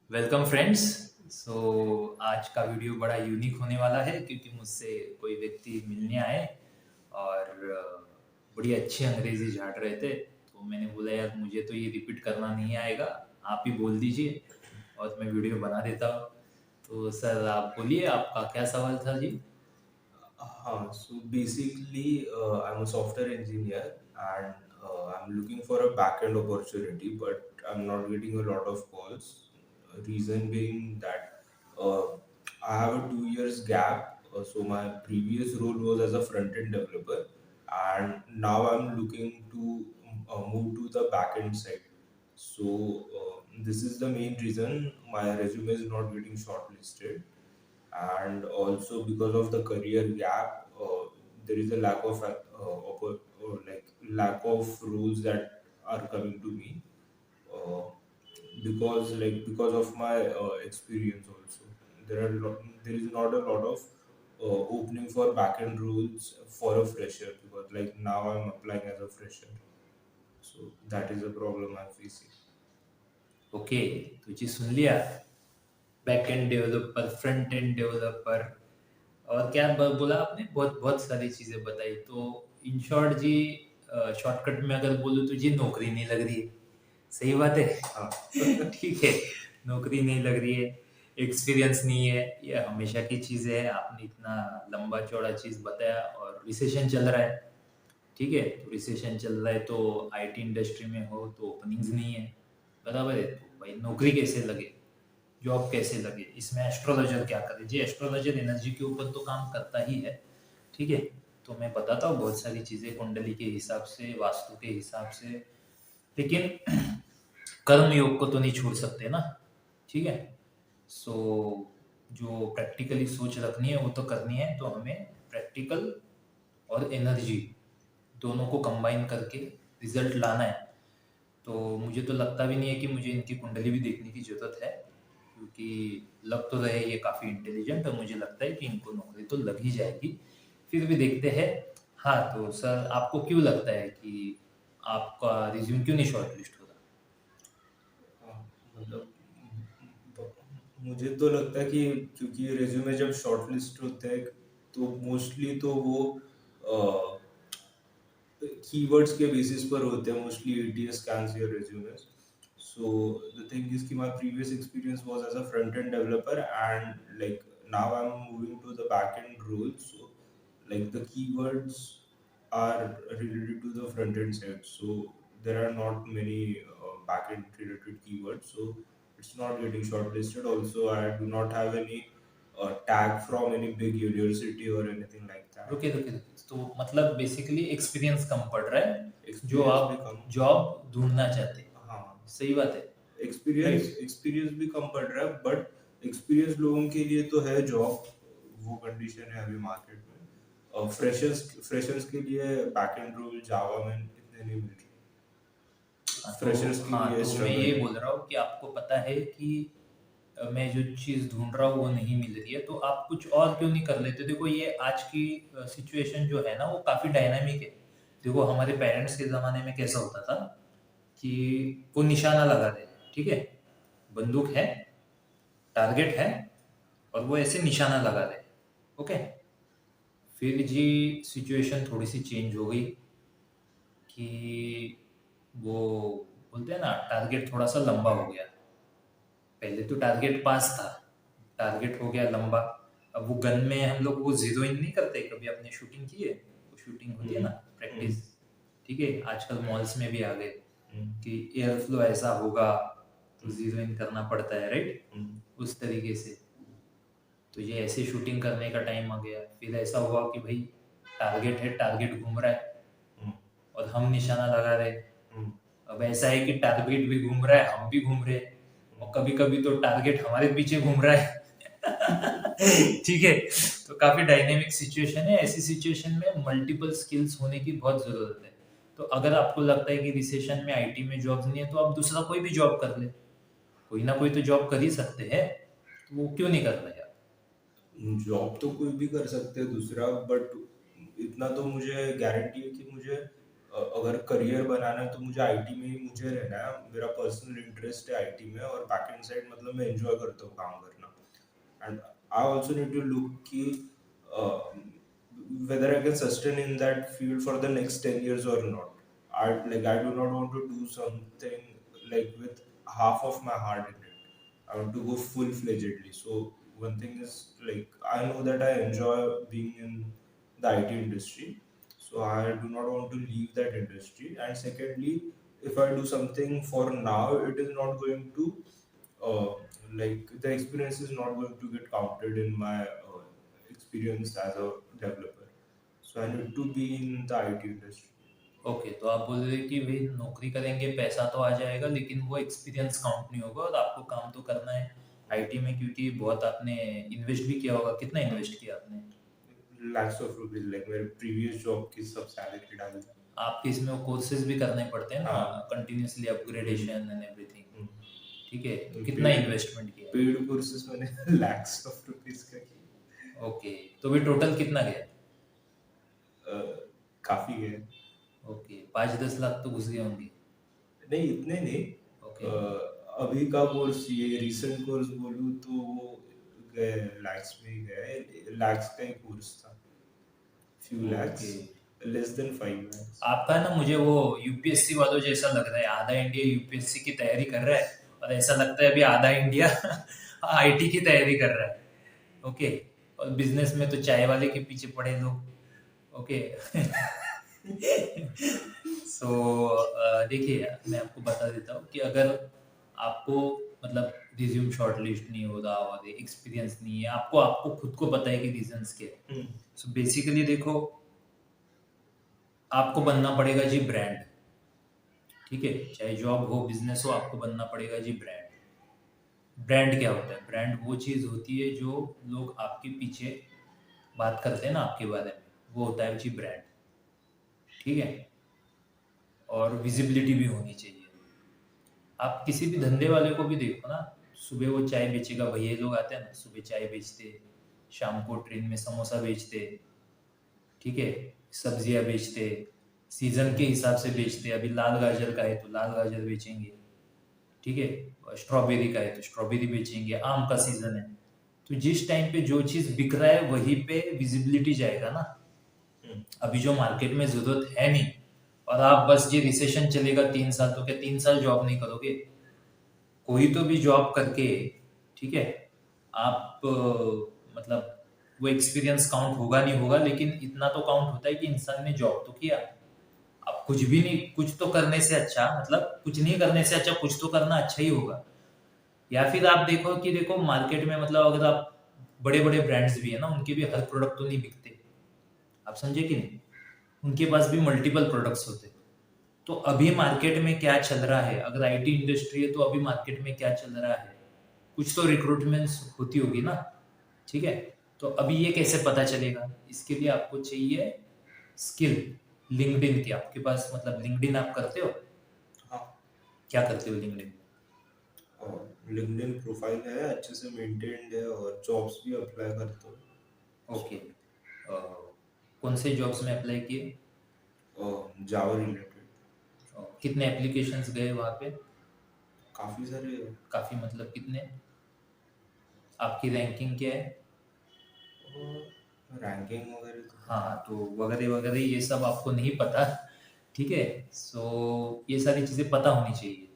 Welcome friends. सो आज का video बड़ा यूनिक होने वाला है क्योंकि मुझसे कोई व्यक्ति मिलने आए और बड़ी अच्छी अंग्रेजी झाड़ रहे थे। तो मैंने बोला यार मुझे तो ये रिपीट करना नहीं आएगा, आप ही बोल दीजिए और मैं वीडियो बना देता हूँ। तो सर आप बोलिए, आपका क्या सवाल था जी? So basically, I'm a software engineer and I'm looking for a backend opportunity, but I'm not getting a lot of calls. Reason being that I have a 2 years gap. So my previous role was as a front-end developer, and now I'm looking to move to the backend side. So this is the main reason my resume is not getting shortlisted, and also because of the career gap, there is a lack of lack of roles that are coming to me, uh, because of my experience. Also there is not a lot of opening for backend roles for a fresher, because like now I'm applying as a fresher, so that is a problem I'm facing. Okay, तो जी सुन लिया, back end developer, front end developer, और क्या बोला आपने? बहुत बहुत सारी चीज़ें बताई। तो इन शॉर्ट जी, शॉर्टकट में अगर बोलूँ तो जी नौकरी नहीं लग रही है। सही बात है। हाँ. ठीक है, नौकरी नहीं लग रही है, एक्सपीरियंस नहीं है, ये हमेशा की चीज़ है। आपने इतना लंबा चौड़ा चीज़ बताया और रिसेशन चल रहा है। ठीक है, तो रिसेशन चल रहा है तो आईटी इंडस्ट्री में हो तो ओपनिंग्स नहीं है, बराबर है। तो भाई नौकरी कैसे लगे, जॉब कैसे लगे, इसमें एस्ट्रोलॉजर क्या करे जी? एस्ट्रोलॉजर एनर्जी के ऊपर तो काम करता ही है। ठीक है, तो मैं बताता हूँ बहुत सारी चीज़ें कुंडली के हिसाब से, वास्तु के हिसाब से, लेकिन कर्म योग को तो नहीं छोड़ सकते ना। ठीक है, सो जो प्रैक्टिकली सोच रखनी है वो तो करनी है, तो हमें प्रैक्टिकल और एनर्जी दोनों को कंबाइन करके रिजल्ट लाना है। तो मुझे तो लगता भी नहीं है कि मुझे इनकी कुंडली भी देखने की ज़रूरत है, क्योंकि लग तो रहे ये काफ़ी इंटेलिजेंट, और मुझे लगता है कि इनको नौकरी तो लग ही जाएगी। फिर भी देखते हैं। हाँ, तो सर आपको क्यों लगता है कि आपका रिज्यूम क्यों नहीं शॉर्टलिस्ट हो रहा? हाँ, मतलब मुझे तो लगता है कि क्योंकि रेज्यूमे जब शॉर्टलिस्ट होते हैं तो मोस्टली तो वो कीवर्ड्स के बेसिस पर होते हैं, mostly ATS scans your resumes. So the thing is कि my previous experience was as a front end developer, and like now I'm moving to the back end role. So like the keywords are related to the front end side, so there are not many back end related keywords, so it's not getting shortlisted. Also, I do not have any tag from any big university or anything like that. रुके रुके रुके, तो मतलब basically experience कम पड़ रहा है जो experience भी आप कम. जॉब ढूंढना चाहते हैं। हाँ. सही बात है, एक्सपीरियंस राइट। एक्सपीरियंस भी कम पड़ रहा है, बट एक्सपीरियंस लोगों के लिए तो है जॉब. वो कंडीशन है अभी मार्केट में. और फ्रेशर्स के लिए बैक एंड रोल जावा में इतने नहीं मिल रहे. हाँ तो, फ्रेशर्स के हाँ लिए तो मैं स्ट्रगल ये है. बोल रहा हूँ कि आपको पता है कि मैं जो चीज़ ढूंढ रहा हूँ वो नहीं मिल रही है, तो आप कुछ और क्यों नहीं कर लेते? देखो ये आज की सिचुएशन जो है ना वो काफ़ी डायनामिक है। देखो हमारे पेरेंट्स के ज़माने में कैसा होता था कि वो निशाना लगा दे, ठीक है, बंदूक है, टारगेट है, और वो ऐसे निशाना लगा दे। ओके, फिर जी सिचुएशन थोड़ी सी चेंज हो गई कि वो बोलते हैं ना, टारगेट थोड़ा सा लंबा हो गया। पहले तो टारगेट पास था, टारगेट हो गया लंबा। अब वो गन में हम लोग वो जीरो इन नहीं करते, कभी आपने शूटिंग की है? वो शूटिंग होती है ना, हम्म. प्रैक्टिस। ठीक है, आजकल मॉल्स में भी आ गए हम्म. कि एयर फ्लो ऐसा होगा तो जीरो इन करना पड़ता है, राइट? हम्म. उस तरीके से तो ये ऐसे शूटिंग करने का टाइम आ गया। फिर ऐसा हुआ कि भाई टारगेट है, टारगेट घूम रहा है हम्म. और हम निशाना लगा रहे हैं। हम्म. अब ऐसा है कि टारगेट भी घूम रहा है, हम भी घूम रहे हैं, और कभी कभी तो टारगेट हमारे पीछे घूम रहा है। ठीक है, तो काफी डायनेमिक सिचुएशन है। ऐसी सिचुएशन में मल्टीपल स्किल्स होने की बहुत जरूरत है। तो अगर आपको लगता है कि रिसेशन में आईटी में जॉब्स नहीं है तो आप दूसरा कोई भी जॉब कर ले, कोई ना कोई तो जॉब कर ही सकते हैं। तो वो क्यों नहीं कर रहे यार? जॉब तो कोई भी कर सकते हैं दूसरा, बट इतना तो मुझे गारंटी है कि मुझे अगर करियर बनाना है तो मुझे आईटी में ही मुझे रहना है, मेरा पर्सनल इंटरेस्ट है आईटी में, और बैकएंड साइड मतलब मैं एंजॉय करता हूँ काम करना। And I also need to look ki, whether I can sustain in that field for the next 10 years or not. I do not want to do something like with half of my heart in it. I want to go full fledgedly. So one thing is like I know that I enjoy being in the IT industry. So I do not want to leave that industry. And secondly, if I do something for now, it is not going to uh, like the experience is not going to get counted in my experience as a developer. So I need to be in the IT industry. Okay, तो आप बोल रहे हैं कि भाई नौकरी करेंगे पैसा तो आ जाएगा लेकिन वो एक्सपीरियंस काउंट नहीं होगा और आपको काम तो करना है आईटी में क्योंकि बहुत आपने इन्वेस्ट भी किया होगा। कितना इन्वेस्ट किया आपने? Lakhs of rupees, like मेरे previous job की सब salary डाल दी। आपके इसमें वो कोर्सेज भी करने पड़ते हैं ना, हाँ। Continuously upgradation and everything. Hmm. ठीक है, तो कितना इन्वेस्टमेंट किया? पेड कोर्सेज मैंने lakhs of rupees का किया। ओके, तो भी टोटल कितना गया? काफी है। ओके, 5-10 लाख तो घुस गए होंगे। नहीं इतने नहीं। ओके। अभी का कोर्स ये रीसेंट कोर्स बोलूँ तो वो गए लैक्स में ही गए, लैक्स का ही कोर्स था, few lakhs, less than 5 lakhs. आपका ना मुझे वो यूपीएससी वालों जैसा लग रहा है, आधा इंडिया यूपीएससी की तैयारी कर रहा है और ऐसा लगता है अभी आधा इंडिया आईटी की तैयारी कर रहा है। ओके, और बिजनेस में तो चाय वाले के पीछे पड़े लोग। ओके सो देखिए मैं आपको बता देता हूँ कि अगर आपको मतलब रिज्यूम शॉर्टलिस्ट नहीं हो रहा और एक्सपीरियंस नहीं है, आपको आपको खुद को पता है कि रीजंस क्या है। सो बेसिकली देखो, आपको बनना पड़ेगा जी ब्रांड। ठीक है, चाहे जॉब हो बिजनेस हो, आपको बनना पड़ेगा जी ब्रांड। ब्रांड क्या होता है? ब्रांड वो चीज़ होती है जो लोग आपके पीछे बात करते हैं ना आपके बारे में, वो होता है जी ब्रांड। ठीक है, और विजिबिलिटी भी होनी चाहिए। आप किसी भी धंधे वाले को भी देखो ना, सुबह वो चाय बेचेगा, भैया लोग आते हैं ना, सुबह चाय बेचते, शाम को ट्रेन में समोसा बेचते, ठीक है, सब्जियां बेचते, सीजन के हिसाब से बेचते। अभी लाल गाजर का है तो लाल गाजर बेचेंगे, ठीक है, स्ट्रॉबेरी का है तो स्ट्रॉबेरी बेचेंगे, आम का सीजन है तो जिस टाइम पे जो चीज बिक रहा है वहीं पे विजिबिलिटी जाएगा ना। अभी जो मार्केट में जरूरत है नहीं और आप बस ये रिसेशन चलेगा 3 साल, तो क्या 3 साल जॉब नहीं करोगे? कोई तो भी जॉब करके, ठीक है, आप मतलब वो एक्सपीरियंस काउंट होगा नहीं होगा लेकिन इतना तो काउंट होता है कि इंसान ने जॉब तो किया। अब कुछ भी नहीं, कुछ तो करने से अच्छा, मतलब कुछ नहीं करने से अच्छा कुछ तो करना अच्छा ही होगा। या फिर आप देखो कि देखो मार्केट में मतलब अगर आप बड़े बड़े ब्रांड्स भी है ना, उनके भी हर प्रोडक्ट तो नहीं बिकते। आप समझे कि नहीं? उनके पास भी मल्टीपल प्रोडक्ट्स होते। तो अभी मार्केट में क्या चल रहा है, अगर आईटी इंडस्ट्री है तो अभी मार्केट में क्या चल रहा है, कुछ तो रिक्रूटमेंट होती होगी ना। ठीक है, तो अभी ये कैसे पता चलेगा? इसके लिए आपको चाहिए स्किल, लिंक्डइन की। आपके पास मतलब लिंक्डइन आप करते हो? हाँ। क्या करते हो लिंक्डइन? लिंक्डइन प्रोफाइल है, अच्छे से मेंटेन्ड है और जॉब्स भी अप्लाई करता हूँ। ओके, कौन से जॉब्स में अप्लाई किए? जावा रिलेटेड। कितने एप्लीकेशंस गए वहाँ पे? काफी सारे। काफी मतलब कितने? आपकी रैंकिंग क्या है? रैंकिंग वगैरह तो हाँ, तो वगैरह वगैरह ये सब आपको नहीं पता। ठीक है, सो ये सारी चीज़ें पता होनी चाहिए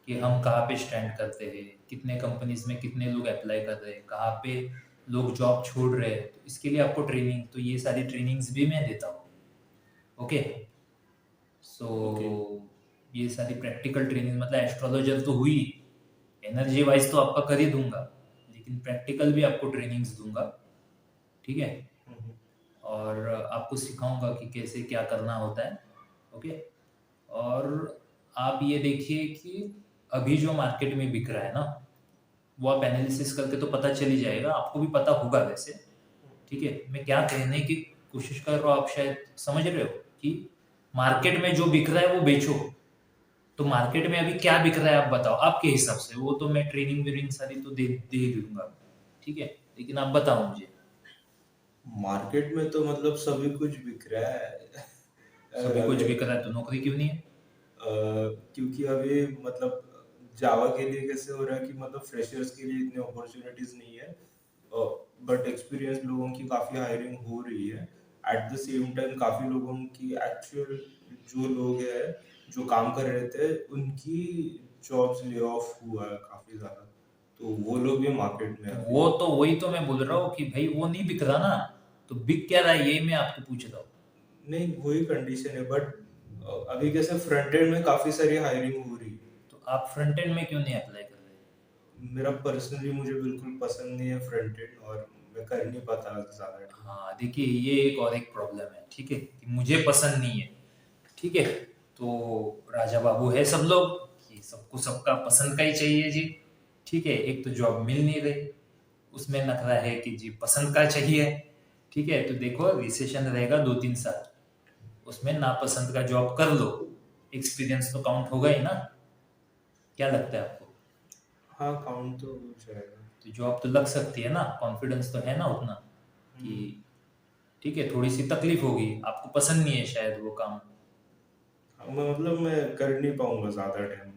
कि हम कहाँ पे स्टैंड करते हैं, कितने कंपनीज में कितने लोग अप्लाई कर रहे हैं, कहाँ पे लोग जॉब छोड़ रहे हैं। तो इसके लिए आपको ट्रेनिंग, तो ये सारी ट्रेनिंग्स भी मैं देता हूँ। ओके, सो ये सारी प्रैक्टिकल ट्रेनिंग, मतलब एस्ट्रोलॉजर तो हुई, एनर्जी वाइज तो आपका कर ही दूंगा, लेकिन प्रैक्टिकल भी आपको ट्रेनिंग्स दूंगा। ठीक है, और आपको सिखाऊंगा कि कैसे क्या करना होता है। ओके, और आप ये देखिए कि अभी जो मार्केट में बिक रहा है ना, वो आप एनालिसिस करके तो पता चल ही जाएगा, आपको भी पता होगा वैसे। ठीक है, मैं क्या कहने की कोशिश कर रहा हूँ, आप शायद समझ रहे हो कि मार्केट में जो बिक रहा है वो बेचो। तो मार्केट में अभी क्या बिक रहा है आप बताओ आपके हिसाब से, वो तो मैं ट्रेनिंग वेनिंग सारी तो दे ही दूंगा। ठीक है, लेकिन आप बताओ मुझे। मार्केट में तो मतलब सभी कुछ बिक रहा है। सभी कुछ अभी बिक रहा है तो नौकरी क्यों नहीं है? क्योंकि अभी मतलब जावा के लिए कैसे हो रहा है कि मतलब फ्रेशर्स के लिए इतनी अपॉर्चुनिटीज नहीं है, बट एक्सपीरियंस लोगों की काफ़ी हायरिंग हो रही है। एट द सेम टाइम काफ़ी लोगों की एक्चुअल जो लोग हैं जो काम कर रहे थे उनकी जॉब्स ले ऑफ हुआ है काफ़ी ज़्यादा, तो वो लोग भी मार्केट में तो अभी। वो तो वही तो मैं बोल रहा हूँ कि भाई वो नहीं बिक रहा ना, तो बिक क्या रहा है यही मैं आपको पूछ रहा हूँ। नहीं वही कंडीशन है, बट अभी कैसे फ्रंट एंड में काफ़ी सारी हायरिंग हो रही है। तो आप फ्रंट एंड में क्यों नहीं अप्लाई कर रहे? मेरा पर्सनली मुझे बिल्कुल पसंद नहीं है फ्रंट एंड, और मैं कर नहीं पाता ज़्यादा टाइम। हाँ देखिए, ये एक और एक प्रॉब्लम है, ठीक है, कि मुझे पसंद नहीं है, ठीक है, तो राजा बाबू है सब लोग कि सबको सबका पसंद का ही चाहिए जी, ठीक है, एक तो जॉब मिल नहीं रही, उसमें नखरा है कि जी पसंद का चाहिए, ठीक है, तो देखो रिसेशन रहेगा 2-3 साल, उसमें नापसंद का जॉब कर लो, एक्सपीरियंस तो काउंट होगा ही ना, क्या लगता है आपको? हाँ काउंट तो हो जाएगा। तो जॉब तो लग सकती है ना, कॉन्फिडेंस तो है ना उतना कि हम्म, ठीक है, थोड़ी सी तकलीफ होगी, आपको पसंद नहीं है शायद वो काम, हाँ, मतलब मैं कर नहीं पाऊंगा ज़्यादा टाइम।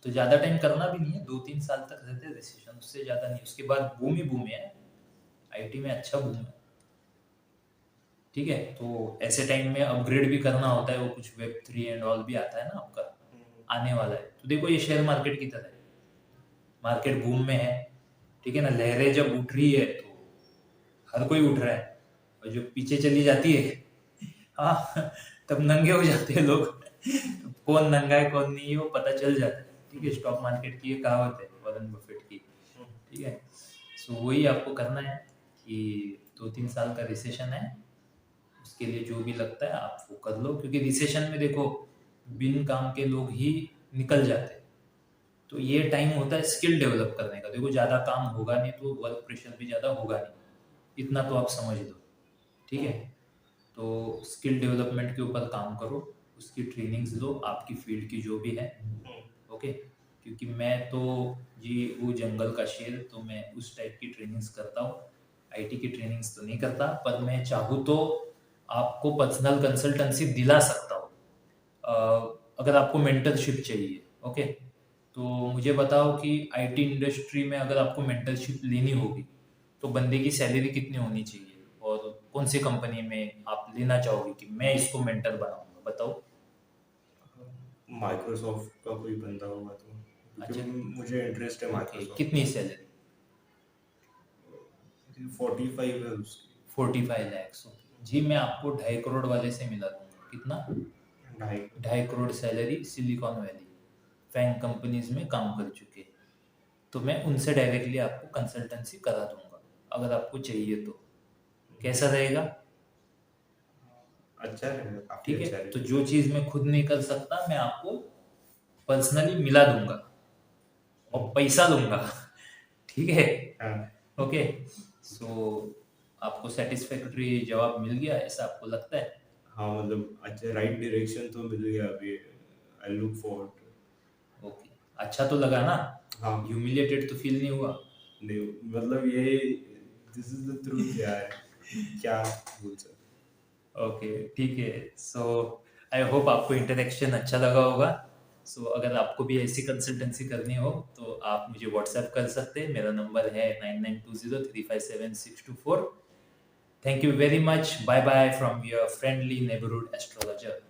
तो ज्यादा टाइम करना भी नहीं है, 2-3 साल तक रहते रिसेशन, उससे ज्यादा नहीं, उसके बाद बूम ही बूम है, आईटी में अच्छा बूम है, ठीक है, तो ऐसे टाइम में अपग्रेड भी करना होता है, वो कुछ Web3 एंड ऑल भी आता है ना आपका, आने वाला है, तो देखो ये शेयर मार्केट की तरह है, मार्केट बूम में है, ठीक है ना, लहरें जब उठ रही है तो हर कोई उठ रहा है, और जो पीछे चली जाती है, हाँ, तब नंगे हो जाते हैं लोग, तो कौन नंगा है कौन नहीं है वो पता चल जाता है, ठीक है, स्टॉक मार्केट की ये कहावत है वॉरेन बफेट की, ठीक है, सो वही आपको करना है कि 2-3 साल का रिसेशन है, उसके लिए जो भी लगता है आप वो कर लो, क्योंकि रिसेशन में देखो बिन काम के लोग ही निकल जाते हैं, तो ये टाइम होता है स्किल डेवलप करने का, देखो ज़्यादा काम होगा नहीं तो वर्क प्रेशर भी ज़्यादा होगा नहीं, इतना तो आप समझ लो, ठीक है, तो स्किल डेवलपमेंट के ऊपर काम करो, उसकी ट्रेनिंग्स लो आपकी फील्ड की जो भी है, ओके, क्योंकि मैं तो जी वो जंगल का शेर, तो मैं उस टाइप की ट्रेनिंग्स करता हूँ, आईटी की ट्रेनिंग्स तो नहीं करता, पर मैं चाहूँ तो आपको पर्सनल कंसल्टेंसी दिला सकता हूँ, अगर आपको मेंटरशिप चाहिए, ओके, तो मुझे बताओ कि आईटी इंडस्ट्री में अगर आपको मेंटरशिप लेनी होगी तो बंदे की सैलरी कितनी होनी चाहिए, और कौन सी कंपनी में आप लेना चाहोगे कि मैं इसको मेंटर बनाऊंगा, बताओ। माइक्रोसॉफ्ट का कोई बंदा होगा तो, अच्छा, क्योंकि मुझे इंटरेस्ट है ओके, माइक्रोसॉफ्ट कितनी सैलरी? में। 45 है उसकी। 45 lakhs, ओके जी, मैं आपको 2.5 करोड़ वाले से मिला दूंगा, कितना? ढाई। 2.5 crore salary, Silicon Valley, FAANG companies में काम कर चुके, तो मैं उनसे डायरेक्टली आपको कंसल्टेंसी करा दूंगा अगर आपको चाहिए तो, कैसा रहेगा? अच्छा रहेगा, काफ़ी ठीक है, अच्छा तो रहेगा। जो चीज़ मैं खुद नहीं कर सकता मैं आपको पर्सनली मिला दूंगा और पैसा लूंगा, ठीक है, हाँ ओके, सो आपको सेटिस्फैक्टरी जवाब मिल गया ऐसा आपको लगता है? हाँ, मतलब अच्छा राइट डायरेक्शन तो मिल गया अभी। I look forward. ओके, अच्छा तो लगा ना, हाँ। ह्यूमिलेटेड तो फील नहीं हुआ? नहीं मतलब ये दिस इज द ट्रूथ यार, क्या बोल सकते। ओके, ठीक है, सो आई होप आपको इंटरेक्शन अच्छा लगा होगा, सो अगर आपको भी ऐसी कंसल्टेंसी करनी हो तो आप मुझे व्हाट्सएप कर सकते हैं, मेरा नंबर है 9920357624। Thank you very much, bye bye from your friendly neighbourhood astrologer.